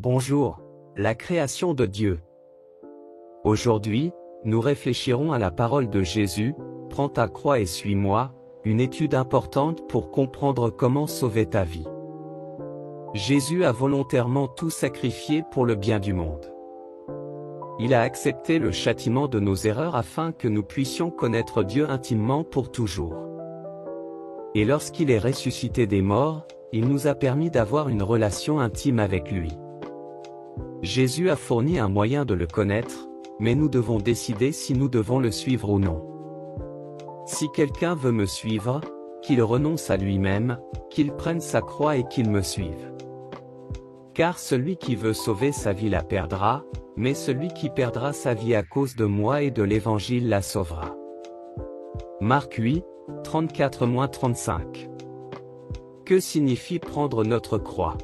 Bonjour, la création de Dieu. Aujourd'hui, nous réfléchirons à la parole de Jésus, « Prends ta croix et suis-moi », une étude importante pour comprendre comment sauver ta vie. Jésus a volontairement tout sacrifié pour le bien du monde. Il a accepté le châtiment de nos erreurs afin que nous puissions connaître Dieu intimement pour toujours. Et lorsqu'il est ressuscité des morts, il nous a permis d'avoir une relation intime avec lui. Jésus a fourni un moyen de le connaître, mais nous devons décider si nous devons le suivre ou non. Si quelqu'un veut me suivre, qu'il renonce à lui-même, qu'il prenne sa croix et qu'il me suive. Car celui qui veut sauver sa vie la perdra, mais celui qui perdra sa vie à cause de moi et de l'Évangile la sauvera. Marc 8, 34-35. Que signifie prendre notre croix?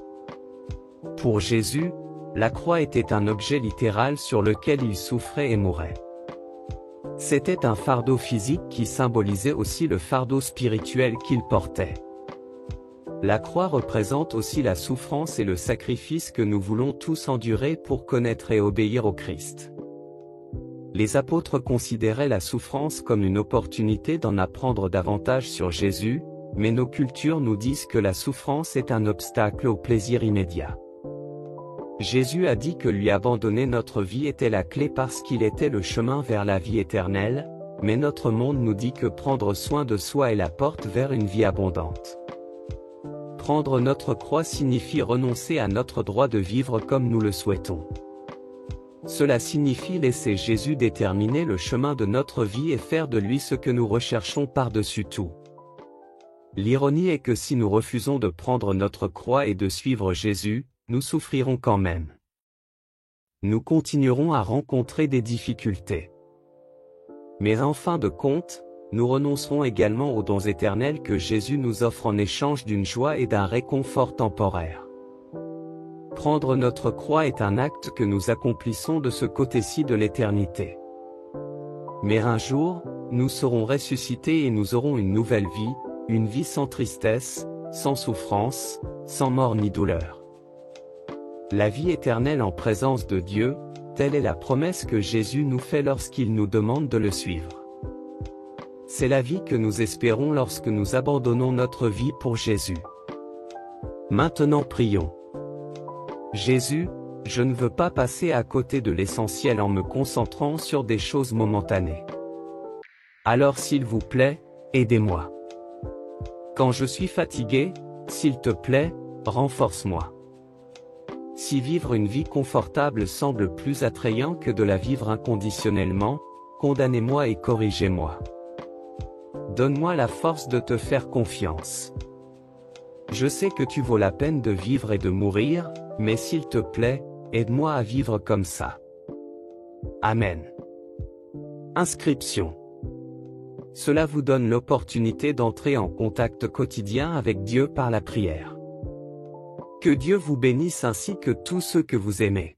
Pour Jésus, la croix était un objet littéral sur lequel il souffrait et mourait. C'était un fardeau physique qui symbolisait aussi le fardeau spirituel qu'il portait. La croix représente aussi la souffrance et le sacrifice que nous voulons tous endurer pour connaître et obéir au Christ. Les apôtres considéraient la souffrance comme une opportunité d'en apprendre davantage sur Jésus, mais nos cultures nous disent que la souffrance est un obstacle au plaisir immédiat. Jésus a dit que lui abandonner notre vie était la clé parce qu'il était le chemin vers la vie éternelle, mais notre monde nous dit que prendre soin de soi est la porte vers une vie abondante. Prendre notre croix signifie renoncer à notre droit de vivre comme nous le souhaitons. Cela signifie laisser Jésus déterminer le chemin de notre vie et faire de lui ce que nous recherchons par-dessus tout. L'ironie est que si nous refusons de prendre notre croix et de suivre Jésus, nous souffrirons quand même. Nous continuerons à rencontrer des difficultés. Mais en fin de compte, nous renoncerons également aux dons éternels que Jésus nous offre en échange d'une joie et d'un réconfort temporaire. Prendre notre croix est un acte que nous accomplissons de ce côté-ci de l'éternité. Mais un jour, nous serons ressuscités et nous aurons une nouvelle vie, une vie sans tristesse, sans souffrance, sans mort ni douleur. La vie éternelle en présence de Dieu, telle est la promesse que Jésus nous fait lorsqu'il nous demande de le suivre. C'est la vie que nous espérons lorsque nous abandonnons notre vie pour Jésus. Maintenant prions. Jésus, je ne veux pas passer à côté de l'essentiel en me concentrant sur des choses momentanées. Alors s'il vous plaît, aidez-moi. Quand je suis fatigué, s'il te plaît, renforce-moi. Si vivre une vie confortable semble plus attrayant que de la vivre inconditionnellement, condamnez-moi et corrigez-moi. Donne-moi la force de te faire confiance. Je sais que tu vaux la peine de vivre et de mourir, mais s'il te plaît, aide-moi à vivre comme ça. Amen. Inscription. Cela vous donne l'opportunité d'entrer en contact quotidien avec Dieu par la prière. Que Dieu vous bénisse ainsi que tous ceux que vous aimez.